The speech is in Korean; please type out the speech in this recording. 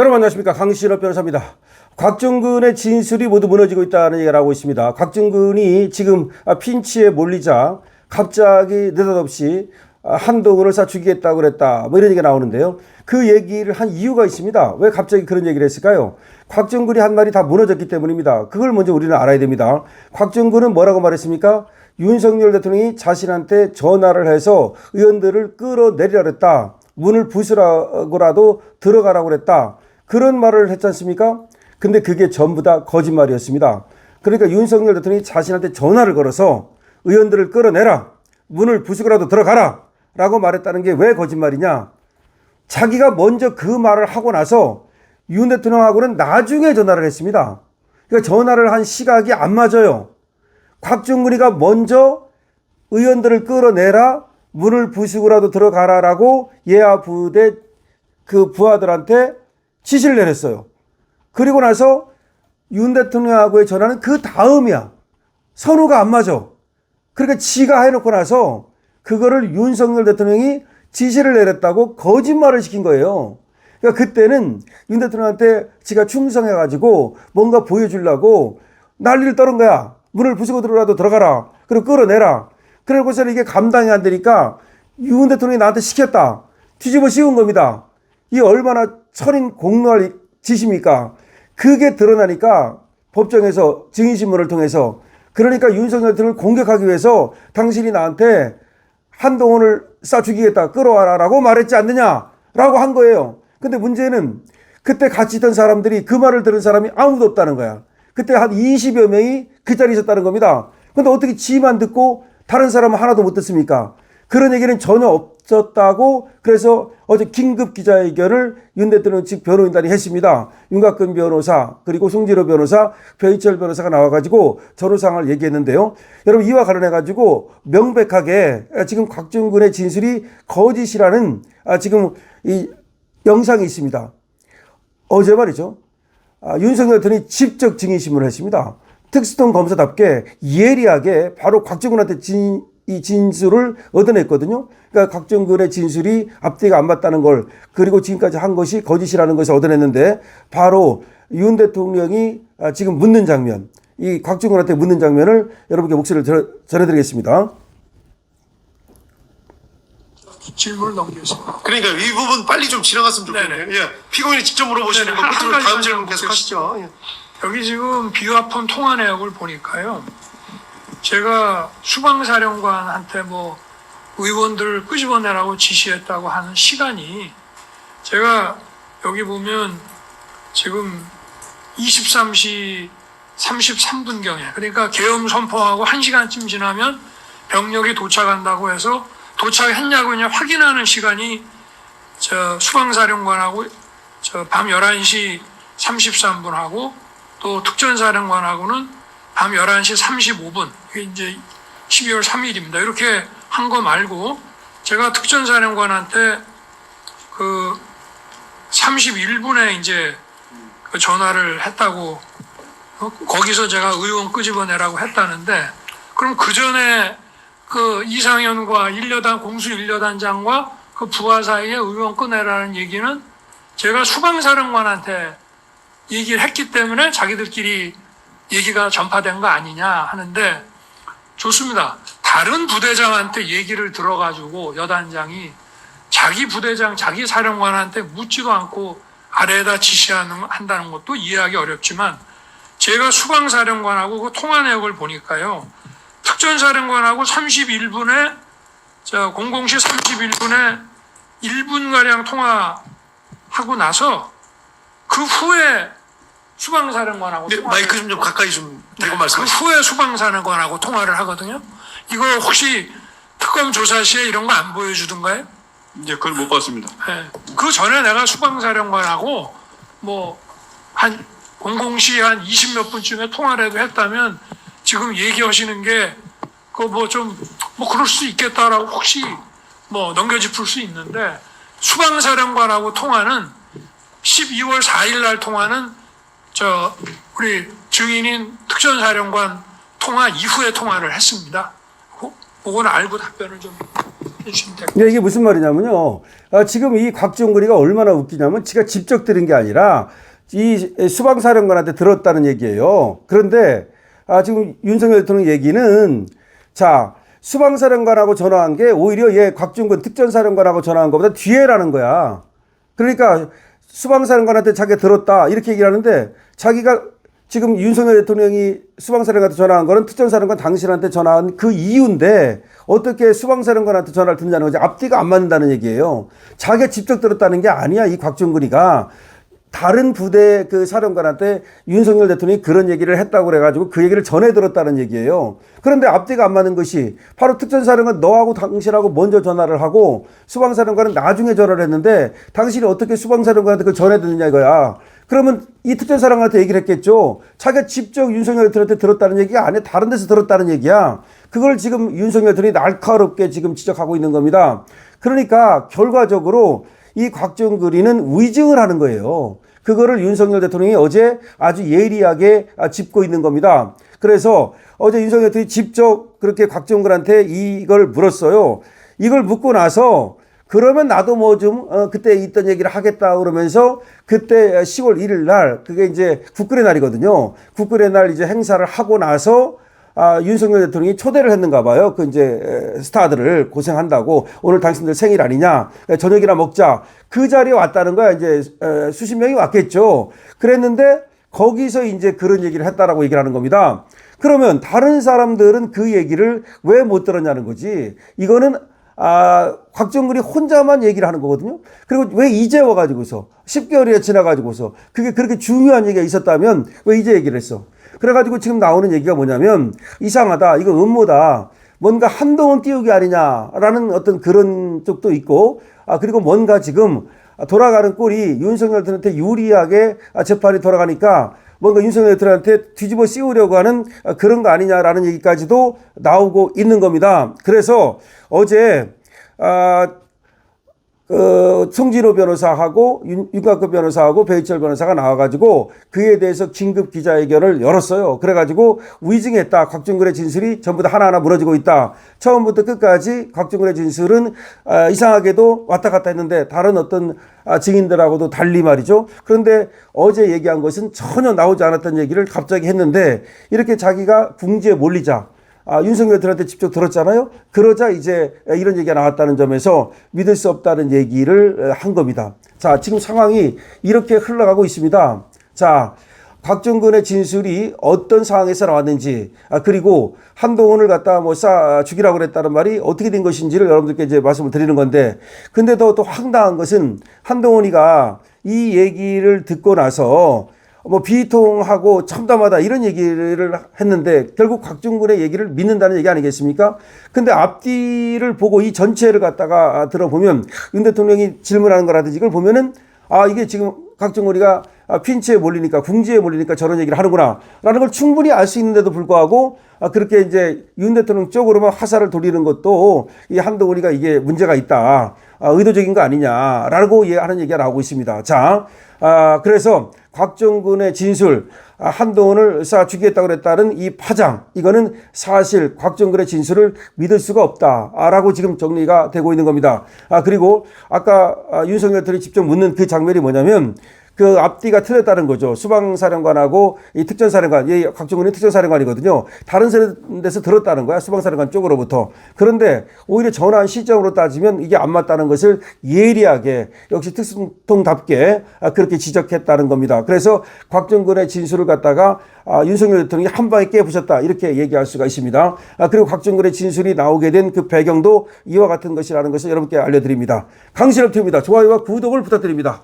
여러분 안녕하십니까, 강신업 변호사입니다. 곽정근의 진술이 모두 무너지고 있다는 얘기를 하고 있습니다. 곽정근이 지금 핀치에 몰리자 갑자기 느닷없이 한동훈을 쏴 죽이겠다고 그랬다, 뭐 이런 얘기가 나오는데요. 그 얘기를 한 이유가 있습니다. 왜 갑자기 그런 얘기를 했을까요? 곽정근이 한 말이 다 무너졌기 때문입니다. 그걸 먼저 우리는 알아야 됩니다. 곽정근은 뭐라고 말했습니까? 윤석열 대통령이 자신한테 전화를 해서 의원들을 끌어내리라 그랬다. 문을 부수라고라도 들어가라고 그랬다. 그런 말을 했지 않습니까? 근데 그게 전부 다 거짓말이었습니다. 그러니까 윤석열 대통령이 자신한테 전화를 걸어서 의원들을 끌어내라, 문을 부수고라도 들어가라 라고 말했다는 게 왜 거짓말이냐? 자기가 먼저 그 말을 하고 나서 윤 대통령하고는 나중에 전화를 했습니다. 그러니까 전화를 한 시각이 안 맞아요. 곽정근이가 먼저 의원들을 끌어내라, 문을 부수고라도 들어가라라고 예하 부대 그 부하들한테 지시를 내렸어요. 그리고 나서 윤 대통령하고의 전화는 그 다음이야. 선호가 안 맞아. 그러니까 지가 해놓고 나서 그거를 윤석열 대통령이 지시를 내렸다고 거짓말을 시킨 거예요. 그러니까 그때는 윤 대통령한테 지가 충성해가지고 뭔가 보여주려고 난리를 떠는 거야. 문을 부수고 들어라도 들어가라. 그리고 끌어내라. 그러고서는 이게 감당이 안 되니까 윤 대통령이 나한테 시켰다, 뒤집어 씌운 겁니다. 이게 얼마나 철인 공로할 짓입니까? 그게 드러나니까 법정에서 증인신문을 통해서, 그러니까 윤석열 대통령을 공격하기 위해서 당신이 나한테 한동훈을 쏴 죽이겠다, 끌어와라 라고 말했지 않느냐라고 한 거예요. 근데 문제는 그때 같이 있던 사람들이 그 말을 들은 사람이 아무도 없다는 거야. 그때 한 20여 명이 그 자리에 있었다는 겁니다. 근데 어떻게 지만 듣고 다른 사람은 하나도 못 듣습니까? 그런 얘기는 전혀 없었다고, 그래서 어제 긴급 기자회견을 윤 대통령 측 변호인단이 했습니다. 윤곽근 변호사, 그리고 송진호 변호사, 배희철 변호사가 나와가지고 전후상을 얘기했는데요. 여러분, 이와 관련해가지고 명백하게 지금 곽정근의 진술이 거짓이라는 지금 이 영상이 있습니다. 어제 말이죠. 윤석열 대통령이 직접 증인신문을 했습니다. 특수통 검사답게 예리하게 바로 곽정근한테 이 진술을 얻어냈거든요. 그러니까 곽정근의 진술이 앞뒤가 안 맞다는 걸, 그리고 지금까지 한 것이 거짓이라는 것을 얻어냈는데, 바로 윤 대통령이 지금 묻는 장면, 이 곽정근한테 묻는 장면을 여러분께 목소리를 전해드리겠습니다. 질문을 넘기겠습니다. 그러니까 이 부분 빨리 좀 지나갔으면 좋겠네요. 예, 피고인이 직접 물어보시는 거 끝으로 다음 질문 계속 하시죠. 예. 여기 지금 비화폰 통화 내역을 보니까요, 제가 수방사령관한테 뭐 의원들 끄집어내라고 지시했다고 하는 시간이, 제가 여기 보면 지금 23시 33분경에, 그러니까 계엄 선포하고 1시간쯤 지나면 병력이 도착한다고 해서 도착했냐고 그냥 확인하는 시간이 저 수방사령관하고 저 밤 11시 33분하고 또 특전사령관하고는 밤 11시 35분, 이게 이제 12월 3일입니다. 이렇게 한 거 말고 제가 특전사령관한테 그 31분에 이제 그 전화를 했다고, 거기서 제가 의원 끄집어내라고 했다는데, 그럼 그 전에 그 이상현과 공수 1여단장과 그 부하 사이에 의원 꺼내라는 얘기는 제가 수방사령관한테 얘기를 했기 때문에 자기들끼리 얘기가 전파된 거 아니냐 하는데, 좋습니다. 다른 부대장한테 얘기를 들어가지고 여단장이 자기 부대장, 자기 사령관한테 묻지도 않고 아래에다 지시한다는 것도 이해하기 어렵지만, 제가 수방사령관하고 그 통화 내역을 보니까요, 특전사령관하고 31분에 00시 31분에 1분가량 통화하고 나서 그 후에 수방사령관하고 마이크 좀 가까이 좀 대고 말씀하시죠. 그 후에 수방사령관하고 통화를 하거든요. 이거 혹시 특검 조사 시에 이런 거 안 보여주던가요? 이제 그걸 못 봤습니다. 네. 그 전에 내가 수방사령관하고 뭐 한 00시 한 20몇 분쯤에 통화라도 했다면 지금 얘기하시는 게 그 뭐 좀 뭐 그럴 수 있겠다라고 혹시 뭐 넘겨짚을 수 있는데, 수방사령관하고 통화는 12월 4일 날 통화는 우리 증인인 특전사령관 통화 이후에 통화를 했습니다. 그건 알고 답변을 좀 해주시면 됩니다. 네, 이게 무슨 말이냐면요. 지금 이 곽종근이가 얼마나 웃기냐면 지가 직접 들은 게 아니라 이 수방사령관한테 들었다는 얘기예요. 그런데 지금 윤석열 대통령 얘기는 자, 수방사령관하고 전화한 게 오히려 곽종근 특전사령관하고 전화한 것보다 뒤에라는 거야. 그러니까 수방사령관한테 자기가 들었다 이렇게 얘기를 하는데 자기가 지금 윤석열 대통령이 수방사령관한테 전화한 거는 특전사령관 당신한테 전화한 그 이유인데 어떻게 수방사령관한테 전화를 듣냐는 거지. 앞뒤가 안 맞는다는 얘기예요. 자기가 직접 들었다는 게 아니야. 이 곽종근이가 다른 부대 그 사령관한테 윤석열 대통령이 그런 얘기를 했다고 그래가지고 그 얘기를 전해 들었다는 얘기예요. 그런데 앞뒤가 안 맞는 것이 바로 특전사령관 너하고 당신하고 먼저 전화를 하고 수방사령관은 나중에 전화를 했는데 당신이 어떻게 수방사령관한테 그걸 전해 듣느냐 이거야. 그러면 이 특전사령관한테 얘기를 했겠죠. 자기가 직접 윤석열 대통령한테 들었다는 얘기가 아니야. 다른 데서 들었다는 얘기야. 그걸 지금 윤석열 대통령이 날카롭게 지금 지적하고 있는 겁니다. 그러니까 결과적으로 이 곽종근이는 위증을 하는 거예요. 그거를 윤석열 대통령이 어제 아주 예리하게 짚고 있는 겁니다. 그래서 어제 윤석열 대통령이 직접 그렇게 곽종근한테 이걸 물었어요. 이걸 묻고 나서 그러면 나도 뭐 좀 그때 있던 얘기를 하겠다 그러면서 그때 10월 1일 날 그게 이제 국군의 날이거든요. 국군의 날 이제 행사를 하고 나서 윤석열 대통령이 초대를 했는가 봐요. 그 이제 스타들을 고생한다고 오늘 당신들 생일 아니냐. 저녁이나 먹자. 그 자리에 왔다는 거야. 이제 수십 명이 왔겠죠. 그랬는데 거기서 이제 그런 얘기를 했다라고 얘기를 하는 겁니다. 그러면 다른 사람들은 그 얘기를 왜 못 들었냐는 거지. 이거는 곽종근이 혼자만 얘기를 하는 거거든요. 그리고 왜 이제 와가지고서 10개월이 지나가지고서 그게 그렇게 중요한 얘기가 있었다면 왜 이제 얘기를 했어? 그래가지고 지금 나오는 얘기가 뭐냐면 이상하다. 이거 음모다. 뭔가 한동훈 띄우기 아니냐라는 어떤 그런 쪽도 있고 그리고 뭔가 지금 돌아가는 꼴이 윤석열 대통령한테 유리하게 재판이 돌아가니까 뭔가 윤석열 대통령한테 뒤집어 씌우려고 하는 그런 거 아니냐라는 얘기까지도 나오고 있는 겁니다. 그래서 어제 송진호 변호사하고 윤곽근 변호사하고 배희철 변호사가 나와가지고 그에 대해서 긴급 기자회견을 열었어요. 그래가지고 위증했다. 곽종근의 진술이 전부 다 하나하나 무너지고 있다. 처음부터 끝까지 곽종근의 진술은 이상하게도 왔다 갔다 했는데 다른 어떤 증인들하고도 달리 말이죠. 그런데 어제 얘기한 것은 전혀 나오지 않았던 얘기를 갑자기 했는데 이렇게 자기가 궁지에 몰리자. 윤석열 대통령한테 직접 들었잖아요. 그러자 이제 이런 얘기가 나왔다는 점에서 믿을 수 없다는 얘기를 한 겁니다. 자, 지금 상황이 이렇게 흘러가고 있습니다. 자, 곽종근의 진술이 어떤 상황에서 나왔는지, 그리고 한동훈을 갖다 죽이라고 그랬다는 말이 어떻게 된 것인지를 여러분들께 이제 말씀을 드리는 건데, 근데 또 황당한 것은 한동훈이가 이 얘기를 듣고 나서 비통하고 참담하다 이런 얘기를 했는데 결국 곽종근의 얘기를 믿는다는 얘기 아니겠습니까? 근데 앞뒤를 보고 이 전체를 갖다가 들어보면 윤 대통령이 질문하는 거라든지 이걸 보면은 이게 지금 곽종근이가 핀치에 몰리니까 궁지에 몰리니까 저런 얘기를 하는구나 라는 걸 충분히 알 수 있는데도 불구하고 그렇게 이제 윤 대통령 쪽으로만 화살을 돌리는 것도 이 한동훈이가 이게 문제가 있다. 의도적인 거 아니냐라고 하는 얘기가 나오고 있습니다. 자, 그래서 곽종근의 진술, 한동훈을 죽이겠다고 그랬다는 이 파장, 이거는 사실 곽종근의 진술을 믿을 수가 없다라고 지금 정리가 되고 있는 겁니다. 그리고 아까 윤석열 대통령이 직접 묻는 그 장면이 뭐냐면 그 앞뒤가 틀렸다는 거죠. 수방사령관하고 이 특전사령관, 곽종근이 특전사령관이거든요. 다른 데서 들었다는 거야. 수방사령관 쪽으로부터. 그런데 오히려 전화한 시점으로 따지면 이게 안 맞다는 것을 예리하게 역시 특수통답게 그렇게 지적했다는 겁니다. 그래서 곽종근의 진술을 갖다가 윤석열 대통령이 한 방에 깨부셨다 이렇게 얘기할 수가 있습니다. 그리고 곽종근의 진술이 나오게 된 그 배경도 이와 같은 것이라는 것을 여러분께 알려드립니다. 강신업 TV입니다. 좋아요와 구독을 부탁드립니다.